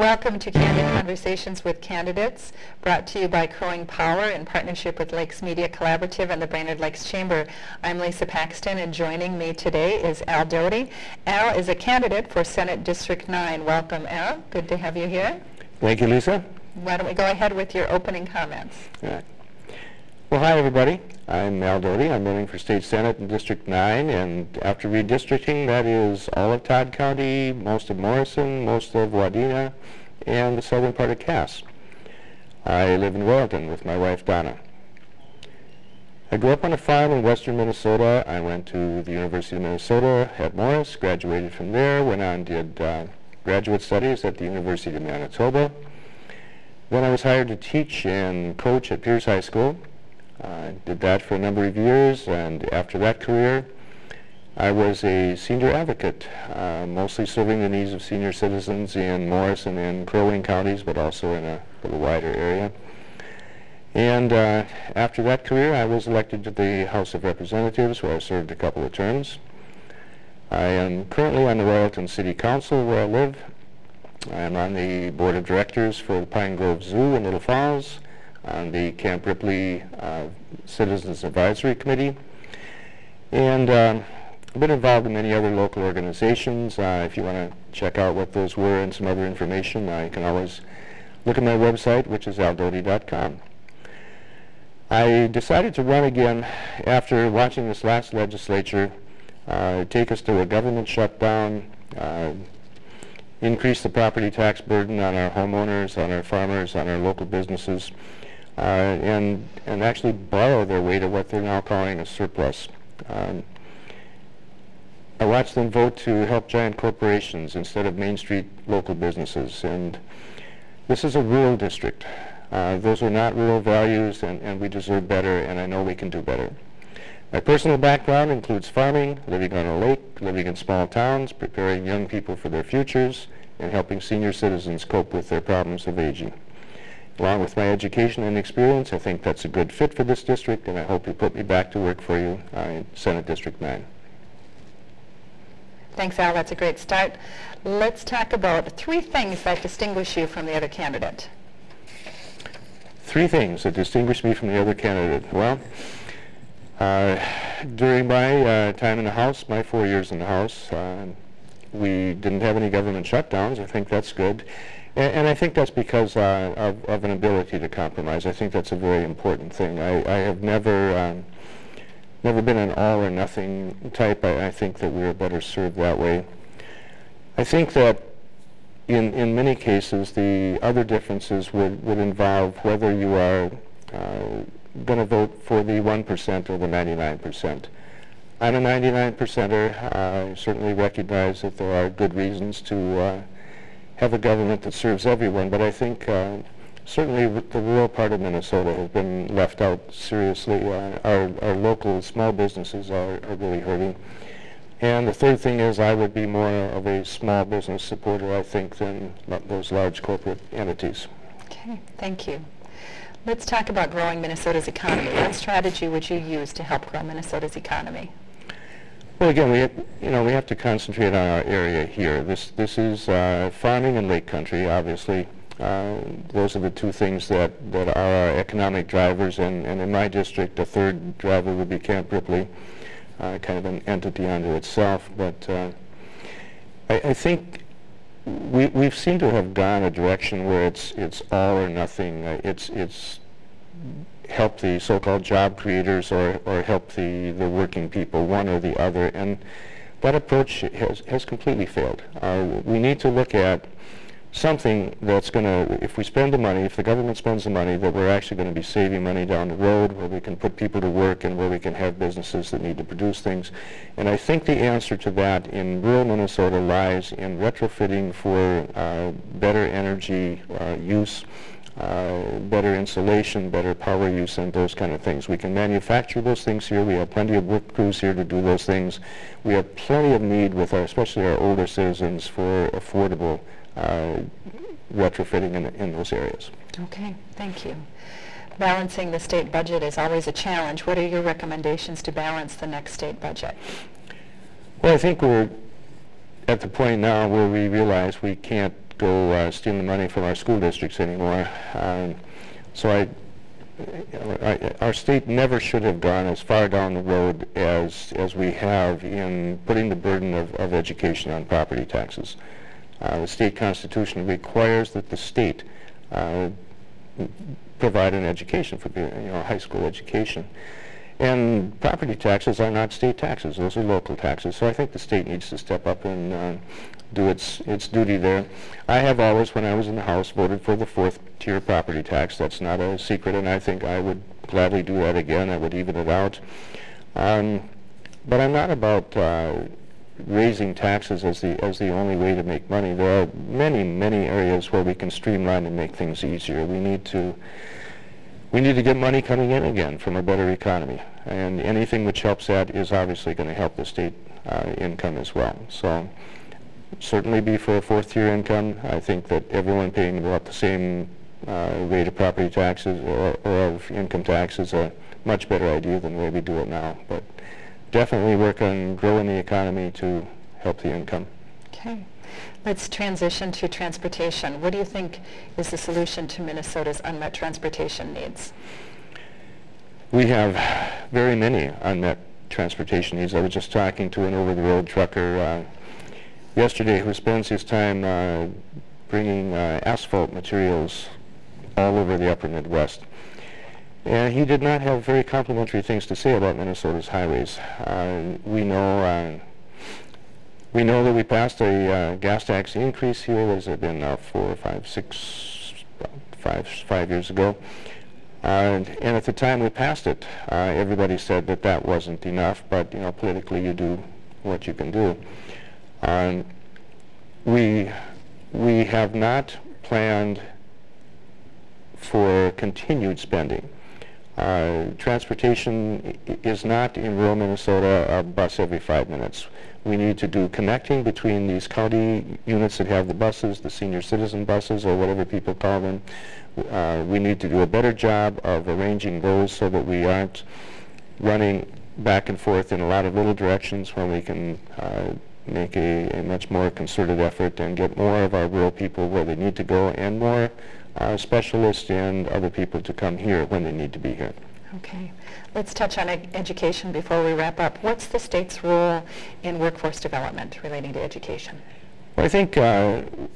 Welcome to Candid Conversations with Candidates, brought to you by Crowing Power in partnership with Lakes Media Collaborative and the Brainerd Lakes Chamber. I'm Lisa Paxton, and joining me today is Al Doty. Al is a candidate for Senate District 9. Welcome, Al. Good to have you here. Thank you, Lisa. Why don't we go ahead with your opening comments? All right. Well, hi, everybody. I'm Al Doty. I'm running for State Senate in District 9, and after redistricting, that is all of Todd County, most of Morrison, most of Wadena, and the southern part of Cass. I live in Royalton with my wife, Donna. I grew up on a farm in western Minnesota. I went to the University of Minnesota at Morris, graduated from there, went on, did graduate studies at the University of Manitoba. Then I was hired to teach and coach at Pierce High School. I did that for a number of years, and after that career, I was a senior advocate, mostly serving the needs of senior citizens in Morrison and Crow Wing counties, but also in a little wider area. And after that career, I was elected to the House of Representatives, where I served a couple of terms. I am currently on the Royalton City Council, where I live. I'm on the Board of Directors for the Pine Grove Zoo in Little Falls, on the Camp Ripley Citizens Advisory Committee, and I've been involved in many other local organizations. If you want to check out what those were and some other information, you can always look at my website, which is aldoty.com. I decided to run again after watching this last legislature take us to a government shutdown, increase the property tax burden on our homeowners, on our farmers, on our local businesses, and actually borrow their way to what they're now calling a surplus. I watched them vote to help giant corporations instead of Main Street local businesses, and this is a rural district. Those are not rural values, and we deserve better, and I know we can do better. My personal background includes farming, living on a lake, living in small towns, preparing young people for their futures, and helping senior citizens cope with their problems of aging. Along with my education and experience, I think that's a good fit for this district, and I hope you put me back to work for you in Senate District 9. Thanks, Al. That's a great start. Let's talk about 3 things that distinguish you from the other candidate. 3 things that distinguish me from the other candidate. Well, during my time in the House, my 4 years in the House, we didn't have any government shutdowns. I think that's good. And I think that's because of an ability to compromise. I think that's a very important thing. I have never been an all or nothing type. I think that we're better served that way. I think that in many cases the other differences would involve whether you are going to vote for the 1% or the 99%. I'm a 99%er. I certainly recognize that there are good reasons to have a government that serves everyone, but I think certainly the rural part of Minnesota has been left out seriously. Our local small businesses are really hurting. And the third thing is I would be more of a small business supporter, I think, than those large corporate entities. Okay, thank you. Let's talk about growing Minnesota's economy. What strategy would you use to help grow Minnesota's economy? Well, again, we have to concentrate on our area here. This is farming and lake country, obviously. Those are the 2 things that are our economic drivers, and in my district, a third driver would be Camp Ripley, kind of an entity unto itself. But I think we've seemed to have gone a direction where it's all or nothing. It's help the so-called job creators or help the working people, one or the other, and that approach has completely failed. We need to look at something that's going to, if we spend the money, if the government spends the money, that we're actually going to be saving money down the road, where we can put people to work and where we can have businesses that need to produce things. And I think the answer to that in rural Minnesota lies in retrofitting for better energy use, better insulation, better power use, and those kind of things. We can manufacture those things here. We have plenty of work crews here to do those things. We have plenty of need with especially our older citizens for affordable retrofitting in those areas. Okay, thank you. Balancing the state budget is always a challenge. What are your recommendations to balance the next state budget? Well, I think we're at the point now where we realize we can't go stealing money from our school districts anymore. So our state never should have gone as far down the road as we have in putting the burden of education on property taxes. The state constitution requires that the state provide an education for high school education. And property taxes are not state taxes; those are local taxes. So I think the state needs to step up and do its duty there. I have always, when I was in the House, voted for the fourth-tier property tax. That's not a secret, and I think I would gladly do that again. I would even it out. But I'm not about raising taxes as the only way to make money. There are many areas where we can streamline and make things easier. We need to get money coming in again from a better economy, and anything which helps that is obviously going to help the state income as well. So certainly be for a fourth-tier income. I think that everyone paying about the same rate of property taxes or of income tax is a much better idea than the way we do it now. But definitely work on growing the economy to help the income. Okay. Let's transition to transportation. What do you think is the solution to Minnesota's unmet transportation needs? We have very many unmet transportation needs. I was just talking to an over-the-road trucker yesterday who spends his time bringing asphalt materials all over the upper Midwest. And he did not have very complimentary things to say about Minnesota's highways. We know that we passed a gas tax increase here. What has it been now? 4, 5, 6, 5 years ago. And at the time we passed it, everybody said that that wasn't enough. But politically, you do what you can do. We have not planned for continued spending. Transportation is not in rural Minnesota a bus every 5 minutes. We need to do connecting between these county units that have the buses, the senior citizen buses, or whatever people call them. We need to do a better job of arranging those so that we aren't running back and forth in a lot of little directions, when we can make a much more concerted effort and get more of our rural people where they need to go, and more specialists and other people to come here when they need to be here. Okay. Let's touch on education before we wrap up. What's the state's role in workforce development relating to education? Well, I think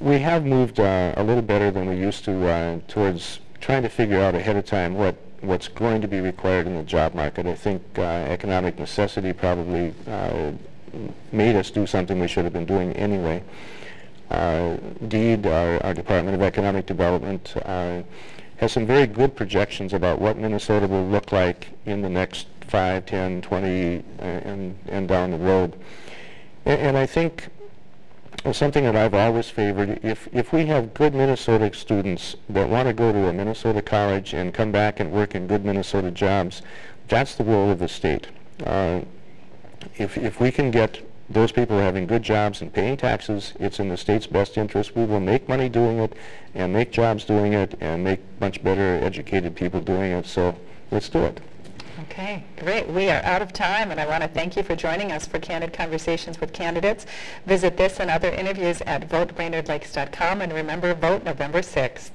we have moved a little better than we used to towards trying to figure out ahead of time what's going to be required in the job market. I think economic necessity probably made us do something we should have been doing anyway. DEED, our Department of Economic Development, has some very good projections about what Minnesota will look like in the next 5, 10, 20, and down the road. And I think something that I've always favored, if we have good Minnesota students that want to go to a Minnesota college and come back and work in good Minnesota jobs, that's the role of the state. If we can get those people having good jobs and paying taxes, it's in the state's best interest. We will make money doing it, and make jobs doing it, and make much better educated people doing it. So let's do it. Okay, great. We are out of time, and I want to thank you for joining us for Candid Conversations with Candidates. Visit this and other interviews at votebrainerdlakes.com, and remember, vote November 6th.